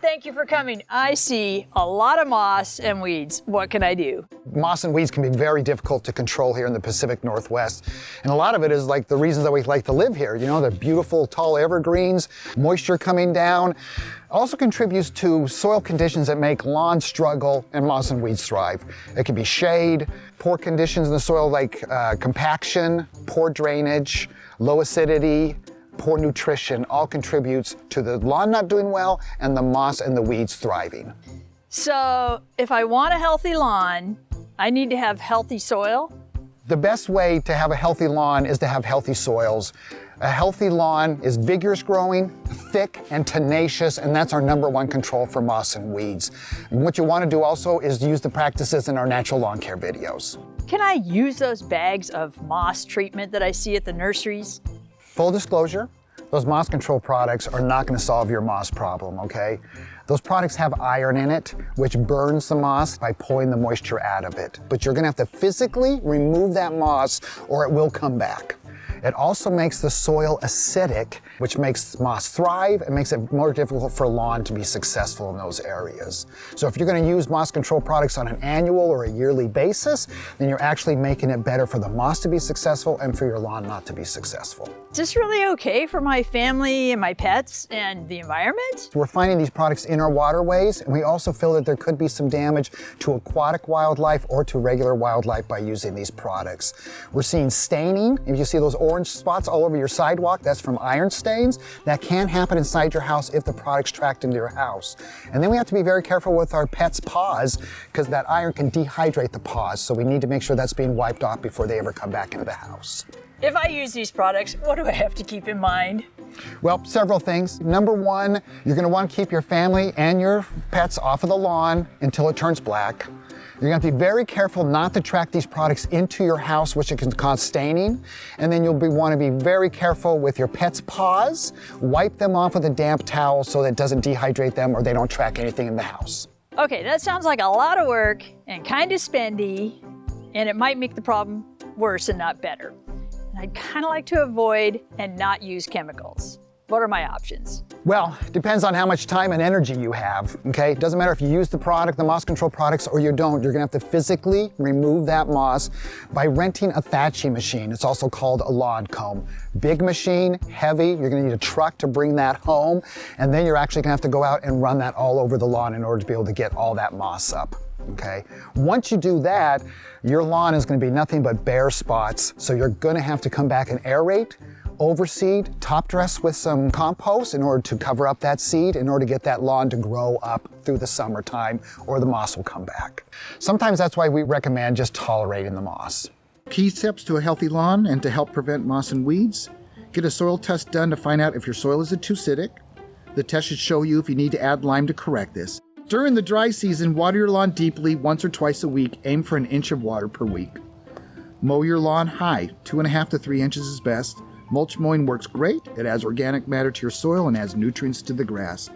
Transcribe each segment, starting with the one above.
Ed, thank you for coming. I see a lot of moss and weeds. What can I do? Moss and weeds can be very difficult to control here in the Pacific Northwest. And a lot of it is like the reasons that we like to live here. You know, the beautiful tall evergreens, moisture coming down. Also contributes to soil conditions that make lawns struggle and moss and weeds thrive. It can be shade, poor conditions in the soil like compaction, poor drainage, low acidity, poor nutrition, all contributes to the lawn not doing well and the moss and the weeds thriving. So if I want a healthy lawn, I need to have healthy soil? The best way to have a healthy lawn is to have healthy soils. A healthy lawn is vigorous growing, thick and tenacious, and that's our #1 control for moss and weeds. And what you want to do also is use the practices in our natural lawn care videos. Can I use those bags of moss treatment that I see at the nurseries? Full disclosure, those moss control products are not going to solve your moss problem, okay? Those products have iron in it, which burns the moss by pulling the moisture out of it. But you're going to have to physically remove that moss or it will come back. It also makes the soil acidic, which makes moss thrive and makes it more difficult for lawn to be successful in those areas. So if you're going to use moss control products on an annual or a yearly basis, then you're actually making it better for the moss to be successful and for your lawn not to be successful. Is this really okay for my family and my pets and the environment? We're finding these products in our waterways, and we also feel that there could be some damage to aquatic wildlife or to regular wildlife by using these products. We're seeing staining. If you see those orange spots all over your sidewalk, that's from iron stains. That can happen inside your house if the product's tracked into your house. And then we have to be very careful with our pets' paws because that iron can dehydrate the paws. So we need to make sure that's being wiped off before they ever come back into the house. If I use these products, what do I have to keep in mind? Well, several things. #1, you're going to want to keep your family and your pets off of the lawn until it turns black. You're going to have to be very careful not to track these products into your house, which can cause staining. And then you'll want to be very careful with your pet's paws. Wipe them off with a damp towel so that it doesn't dehydrate them or they don't track anything in the house. Okay, that sounds like a lot of work and kind of spendy, and it might make the problem worse and not better. And I'd kind of like to avoid and not use chemicals. What are my options? Well, it depends on how much time and energy you have, okay? It doesn't matter if you use the product, the moss control products, or you don't. You're gonna have to physically remove that moss by renting a thatching machine. It's also called a lawn comb. Big machine, heavy, you're gonna need a truck to bring that home, and then you're actually gonna have to go out and run that all over the lawn in order to be able to get all that moss up. Okay. Once you do that, your lawn is going to be nothing but bare spots. So you're going to have to come back and aerate, overseed, top dress with some compost in order to cover up that seed in order to get that lawn to grow up through the summertime, or the moss will come back. Sometimes that's why we recommend just tolerating the moss. Key steps to a healthy lawn and to help prevent moss and weeds. Get a soil test done to find out if your soil is too acidic. The test should show you if you need to add lime to correct this. During the dry season, water your lawn deeply once or twice a week. Aim for 1 inch of water per week. Mow your lawn high. 2.5 to 3 inches is best. Mulch mowing works great. It adds organic matter to your soil and adds nutrients to the grass.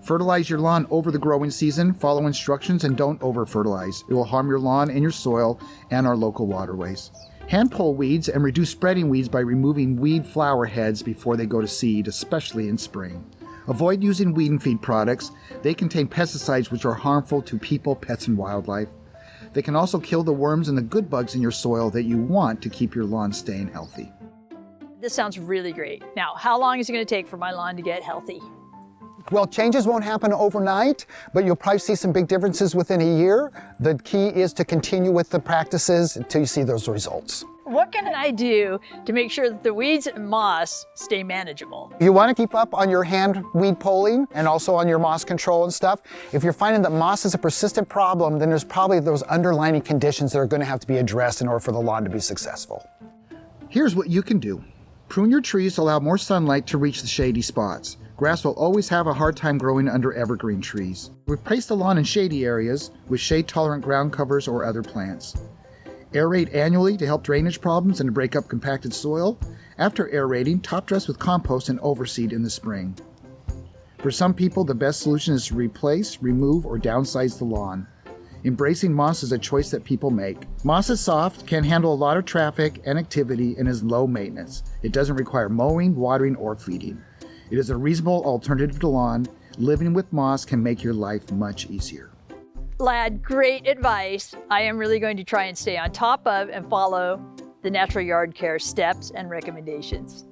Fertilize your lawn over the growing season. Follow instructions and don't over-fertilize. It will harm your lawn and your soil and our local waterways. Hand pull weeds and reduce spreading weeds by removing weed flower heads before they go to seed, especially in spring. Avoid using weed and feed products. They contain pesticides which are harmful to people, pets, and wildlife. They can also kill the worms and the good bugs in your soil that you want to keep your lawn staying healthy. This sounds really great. Now, how long is it going to take for my lawn to get healthy? Well, changes won't happen overnight, but you'll probably see some big differences within a year. The key is to continue with the practices until you see those results. What can I do to make sure that the weeds and moss stay manageable? You want to keep up on your hand weed pulling and also on your moss control and stuff. If you're finding that moss is a persistent problem, then there's probably those underlying conditions that are going to have to be addressed in order for the lawn to be successful. Here's what you can do. Prune your trees to allow more sunlight to reach the shady spots. Grass will always have a hard time growing under evergreen trees. Replace the lawn in shady areas with shade-tolerant ground covers or other plants. Aerate annually to help drainage problems and to break up compacted soil. After aerating, top dress with compost and overseed in the spring. For some people, the best solution is to replace, remove, or downsize the lawn. Embracing moss is a choice that people make. Moss is soft, can handle a lot of traffic and activity, and is low maintenance. It doesn't require mowing, watering, or feeding. It is a reasonable alternative to lawn. Living with moss can make your life much easier. Lad, great advice. I am really going to try and stay on top of and follow the natural yard care steps and recommendations.